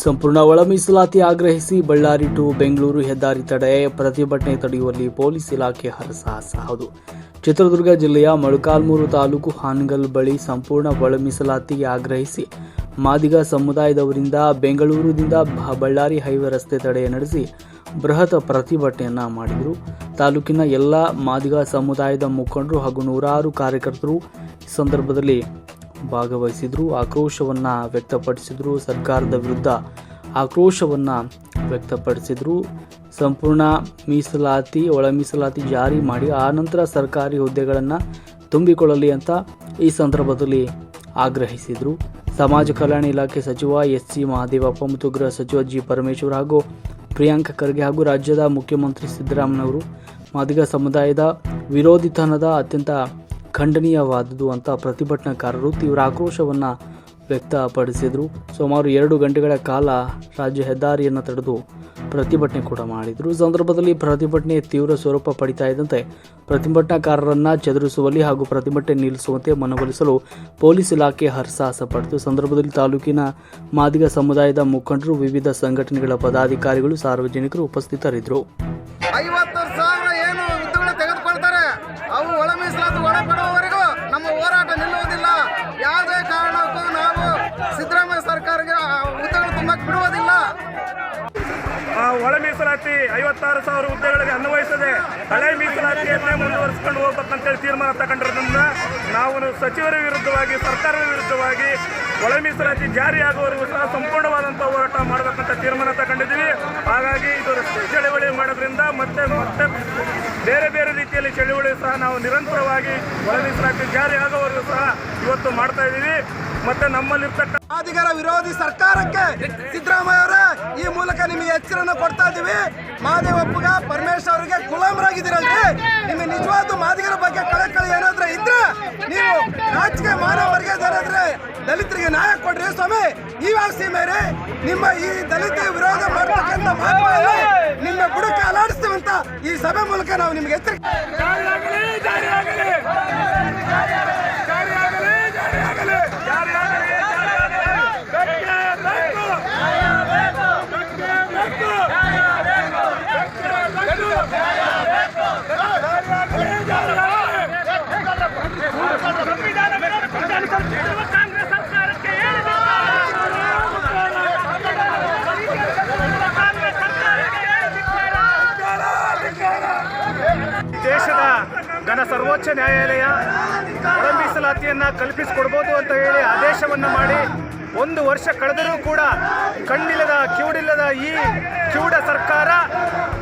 ಸಂಪೂರ್ಣ ಒಳ ಮೀಸಲಾತಿ ಆಗ್ರಹಿಸಿ ಬಳ್ಳಾರಿ ಟು ಬೆಂಗಳೂರು ಹೆದ್ದಾರಿ ತಡೆ ಪ್ರತಿಭಟನೆ ತಡೆಯುವಲ್ಲಿ ಪೊಲೀಸ್ ಇಲಾಖೆ ಹರಸಾಹಸ. ಹೌದು, ಚಿತ್ರದುರ್ಗ ಜಿಲ್ಲೆಯ ಮೊಳಕಾಲ್ಮೂರು ತಾಲೂಕು ಹಾನಗಲ್ ಬಳಿ ಸಂಪೂರ್ಣ ಒಳ ಮೀಸಲಾತಿಗೆ ಆಗ್ರಹಿಸಿ ಮಾದಿಗ ಸಮುದಾಯದವರಿಂದ ಬೆಂಗಳೂರಿನಿಂದ ಬಳ್ಳಾರಿ ಹೈವೇ ರಸ್ತೆ ತಡೆ ನಡೆಸಿ ಬೃಹತ್ ಪ್ರತಿಭಟನೆಯನ್ನ ಮಾಡಿದರು. ತಾಲೂಕಿನ ಎಲ್ಲ ಮಾದಿಗ ಸಮುದಾಯದ ಮುಖಂಡರು ಹಾಗೂ ನೂರಾರು ಕಾರ್ಯಕರ್ತರು ಈ ಸಂದರ್ಭದಲ್ಲಿ ಭಾಗವಹಿಸಿದ್ರು, ಆಕ್ರೋಶವನ್ನ ವ್ಯಕ್ತಪಡಿಸಿದ್ರು. ಸರ್ಕಾರದ ವಿರುದ್ಧ ಆಕ್ರೋಶವನ್ನ ವ್ಯಕ್ತಪಡಿಸಿದ್ರು. ಸಂಪೂರ್ಣ ಮೀಸಲಾತಿ ಒಳ ಮೀಸಲಾತಿ ಜಾರಿ ಮಾಡಿ ಆ ನಂತರ ಸರ್ಕಾರಿ ಹುದ್ದೆಗಳನ್ನು ತುಂಬಿಕೊಳ್ಳಲಿ ಅಂತ ಈ ಸಂದರ್ಭದಲ್ಲಿ ಆಗ್ರಹಿಸಿದ್ರು. ಸಮಾಜ ಕಲ್ಯಾಣ ಇಲಾಖೆ ಸಚಿವ ಎಸ್.ಸಿ. ಮಹದೇವಪ್ಪ ಮತ್ತು ಗೃಹ ಸಚಿವ ಜಿ. ಪರಮೇಶ್ವರ್ ಹಾಗೂ ಪ್ರಿಯಾಂಕ ಖರ್ಗೆ ಹಾಗೂ ರಾಜ್ಯದ ಮುಖ್ಯಮಂತ್ರಿ ಸಿದ್ದರಾಮಯ್ಯನವರು ಮಾದಿಗ ಸಮುದಾಯದ ವಿರೋಧಿತನದ ಅತ್ಯಂತ ಖಂಡನೀಯವಾದುದು ಅಂತ ಪ್ರತಿಭಟನಾಕಾರರು ತೀವ್ರ ಆಕ್ರೋಶವನ್ನು ವ್ಯಕ್ತಪಡಿಸಿದರು. ಸುಮಾರು 2 ಗಂಟೆಗಳ ಕಾಲ ರಾಜ್ಯ ಹೆದ್ದಾರಿಯನ್ನು ತಡೆದು ಪ್ರತಿಭಟನೆ ಕೂಡ ಮಾಡಿದರು. ಸಂದರ್ಭದಲ್ಲಿ ಪ್ರತಿಭಟನೆ ತೀವ್ರ ಸ್ವರೂಪ ಪಡಿತಾ ಇದ್ದಂತೆ ಪ್ರತಿಭಟನಾಕಾರರನ್ನು ಚದುರಿಸುವಲ್ಲಿ ಹಾಗೂ ಪ್ರತಿಭಟನೆ ನಿಲ್ಲಿಸುವಂತೆ ಮನವೊಲಿಸಲು ಪೊಲೀಸ್ ಇಲಾಖೆ ಹರಸಾಹಸ ಪಟ್ಟಿತು. ಸಂದರ್ಭದಲ್ಲಿ ತಾಲೂಕಿನ ಮಾದಿಗ ಸಮುದಾಯದ ಮುಖಂಡರು, ವಿವಿಧ ಸಂಘಟನೆಗಳ ಪದಾಧಿಕಾರಿಗಳು, ಸಾರ್ವಜನಿಕರು ಉಪಸ್ಥಿತರಿದ್ದರು. 50,000 ಏನು ಹುದ್ದೆಗಳು ತೆಗೆದುಕೊಳ್ತಾರೆ, ಅವು ಒಳ ಮೀಸಲಾತಿ ಒಳಪಡುವವರೆಗೂ ನಮ್ಮ ಹೋರಾಟ ನಿಲ್ಲುವುದಿಲ್ಲ. ಯಾವುದೇ ಕಾರಣಕ್ಕೂ ನಾವು ಸಿದ್ದರಾಮಯ್ಯ ಸರ್ಕಾರಕ್ಕೆ ಹುದ್ದೆಗಳು ತುಂಬಕ್ಕೆ ಬಿಡುವುದಿಲ್ಲ. ಒಳ ಮೀಸಲಾತಿ 56,000 ಹುದ್ದೆಗಳಿಗೆ ಅನ್ವಯಿಸದೆ ಹಳೆ ಮೀಸಲಾತಿಯನ್ನೇ ಮುಂದುವರಿಸಿಕೊಂಡು ಹೋಗ್ಬೇಕಂತೇಳಿ ತೀರ್ಮಾನ ತಗೊಂಡಿರೋದ್ರಿಂದ ನಾವು ಸಚಿವರ ವಿರುದ್ಧವಾಗಿ, ಸರ್ಕಾರದ ವಿರುದ್ಧವಾಗಿ ಒಳ ಮೀಸಲಾತಿ ಜಾರಿಯಾಗುವವರೆಗೂ ಸಹ ಸಂಪೂರ್ಣವಾದಂಥ ಹೋರಾಟ ಮಾಡಬೇಕಂತ ತೀರ್ಮಾನ ತಗೊಂಡಿದ್ದೀವಿ. ಹಾಗಾಗಿ ಇದು ರಸ್ತೆ ಚಳವಳಿ ಮಾಡೋದ್ರಿಂದ ಮತ್ತೆ ಬೇರೆ ಬೇರೆ ರೀತಿಯಲ್ಲಿ ಚಳವಳಿ ಸಹ ನಾವು ನಿರಂತರವಾಗಿ ಒಳ ಮೀಸಲಾತಿ ಜಾರಿ ಆಗೋವರೆಗೂ ಸಹ ಇವತ್ತು ಮಾಡ್ತಾ ಇದ್ದೀವಿ. ಮತ್ತೆ ನಮ್ಮಲ್ಲಿರ್ತಕ್ಕ ಮಾದಿಗರ ವಿರೋಧಿ ಸರ್ಕಾರಕ್ಕೆ ಸಿದ್ದರಾಮಯ್ಯ ಅವರೇ ಈ ಮೂಲಕ ನಿಮಗೆ ಎಚ್ಚರನ್ನು ಕೊಡ್ತಾ ಇದ್ದೀವಿ. ಮಹದೇವಪ್ಪಗ ಪರಮೇಶ್ವರ್ ಅವರಿಗೆ ಗುಲಾಮರಾಗಿದ್ದೀರಲ್ರಿ. ನಿಮಗೆ ನಿಜವಾದ ಮಾದಿಗರ ಬಗ್ಗೆ ಕಳಕಳಿ ಏನಾದ್ರೆ ಇದ್ರೆ ನೀವು ರಾಜಕೀಯ ಮಾನವ ಮರ್ಯಾದೆ ಏನಾದ್ರೆ ದಲಿತರಿಗೆ ನ್ಯಾಯ ಕೊಡ್ರಿ ಸ್ವಾಮಿ. ಇವಾಗ ಸೀಮೇರೆ ನಿಮ್ಮ ಈ ದಲಿತ ವಿರೋಧ ಮಾಡತಕ್ಕಂಥ ಮಾತುಗಳಲ್ಲಿ ನಿಮ್ಮ ಬುಡಕ್ಕೆ ಅಲಾಡಿಸ್ತೀವಂತ ಈ ಸಭೆ ಮೂಲಕ ನಾವು ನಿಮ್ಗೆ ಎಚ್ಚರಿಕೆ ದೇಶದ ಘನ ಸರ್ವೋಚ್ಚ ನ್ಯಾಯಾಲಯ ಒಳ ಮೀಸಲಾತಿಯನ್ನು ಕಲ್ಪಿಸಿಕೊಡ್ಬೋದು ಅಂತ ಹೇಳಿ ಆದೇಶವನ್ನು ಮಾಡಿ 1 ವರ್ಷ ಕಳೆದರೂ ಕೂಡ ಕಣ್ಣಿಲ್ಲದ ಕಿವುಡಿಲ್ಲದ ಈ ಕಿವುಡ ಸರ್ಕಾರ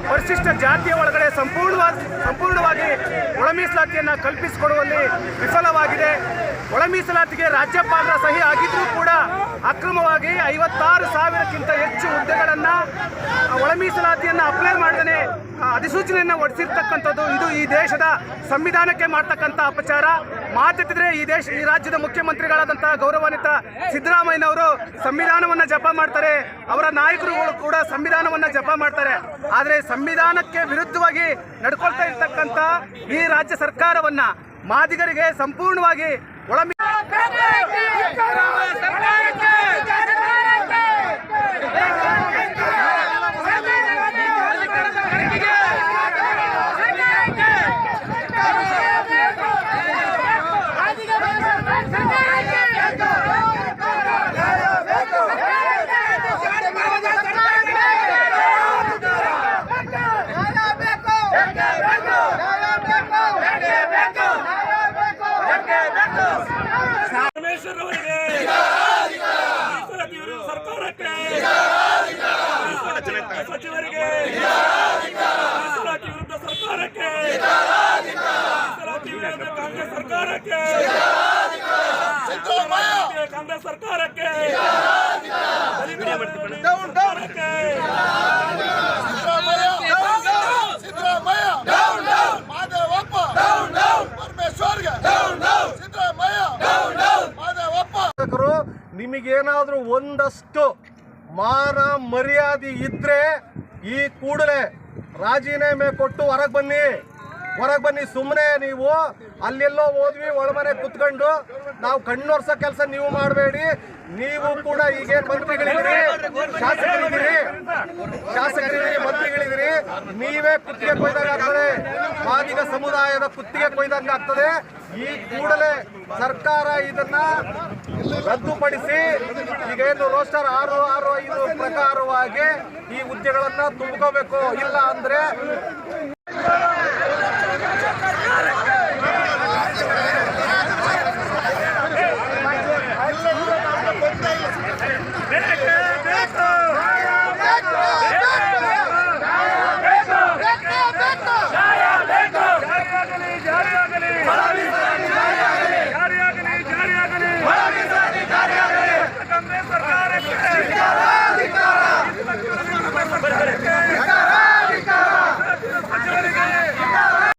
ಪರಿಶಿಷ್ಟ ಜಾತಿಯ ಒಳಗಡೆ ಸಂಪೂರ್ಣವಾಗಿ ಒಳ ಮೀಸಲಾತಿಯನ್ನು ಕಲ್ಪಿಸಿಕೊಡುವಲ್ಲಿ ವಿಫಲವಾಗಿದೆ. ಒಳ ಮೀಸಲಾತಿಗೆ ರಾಜ್ಯಪಾಲರ ಸಹಿ ಆಗಿದ್ರೂ ಕೂಡ ಅಕ್ರಮವಾಗಿ 56,000ಕ್ಕಿಂತ ಹೆಚ್ಚು ಹುದ್ದೆಗಳನ್ನು ಒಳ ಮೀಸಲಾತಿಯನ್ನು ಅಪ್ಲೈ ಮಾಡದೇ ಅಧಿಸೂಚನೆಯನ್ನು ಹೊರಡಿಸಿರ್ತಕ್ಕಂಥದ್ದು ಇದು ಈ ದೇಶದ ಸಂವಿಧಾನಕ್ಕೆ ಮಾಡ್ತಕ್ಕಂಥ ಅಪಚಾರ. ಮಾತೆತ್ತಿದ್ರೆ ಈ ರಾಜ್ಯದ ಮುಖ್ಯಮಂತ್ರಿಗಳಾದಂಥ ಗೌರವಾನ್ವಿತ ಸಿದ್ದರಾಮಯ್ಯನವರು ಸಂವಿಧಾನವನ್ನು ಜಪ ಮಾಡ್ತಾರೆ, ಅವರ ನಾಯಕರುಗಳು ಕೂಡ ಸಂವಿಧಾನವನ್ನು ಜಪ ಮಾಡ್ತಾರೆ. ಆದರೆ ಸಂವಿಧಾನಕ್ಕೆ ವಿರುದ್ಧವಾಗಿ ನಡ್ಕೊಳ್ತಾ ಇರ್ತಕ್ಕಂಥ ಈ ರಾಜ್ಯ ಸರ್ಕಾರವನ್ನು ಮಾದಿಗರಿಗೆ ಸಂಪೂರ್ಣವಾಗಿ ಒಳ ಸಚಿವರಿಗೆ ಮೀಸಲಾತಿ ವಿರುದ್ಧ ಸರ್ಕಾರಕ್ಕೆ, ಮೀಸಲಾತಿ ವಿರುದ್ಧ ಕಾಂಗ್ರೆಸ್ ಸರ್ಕಾರಕ್ಕೆ, ಕಾಂಗ್ರೆಸ್ ಸರ್ಕಾರಕ್ಕೆ, ನಿಮಗೇನಾದ್ರೂ ಒಂದಷ್ಟು ಮಾನ ಮರ್ಯಾದೆ ಇದ್ರೆ ಈ ಕೂಡಲೇ ರಾಜೀನಾಮೆ ಕೊಟ್ಟು ಹೊರಗೆ ಬನ್ನಿ. ಹೊರಗೆ ಬನ್ನಿ. ಸುಮ್ಮನೆ ನೀವು ಅಲ್ಲೆಲ್ಲೋ ಹೋದ್ವಿ ಒಳಮನೆ ಕುತ್ಕೊಂಡು ನಾವು ಕಣ್ಣೊರ್ಸೋ ಕೆಲಸ ನೀವು ಮಾಡಬೇಡಿ. ನೀವು ಕೂಡ ಈಗೇನು ಮಂತ್ರಿಗಳಿದ್ದೀರಿ, ಶಾಸಕರಿದ್ದೀರಿ, ಮಂತ್ರಿಗಳಿದ್ದೀರಿ, ನೀವೇ ಕುತ್ತಿಗೆ ಕೊಯ್ದಾಗ ಆಗ್ತದೆ. ಮಾದಿಗ ಸಮುದಾಯದ ಕುತ್ತಿಗೆ ಕೊಯ್ದಂಗೆ ಆಗ್ತದೆ. ಈ ಕೂಡಲೇ ಸರ್ಕಾರ ಇದನ್ನ ರದ್ದುಪಡಿಸಿ ಈಗೇನು ರೋಸ್ಟರ್ 665 ಪ್ರಕಾರವಾಗಿ ಈ ಹುದ್ದೆಗಳನ್ನ ತುಂಬಿಕೋಬೇಕು. ಇಲ್ಲ ಅಂದ್ರೆ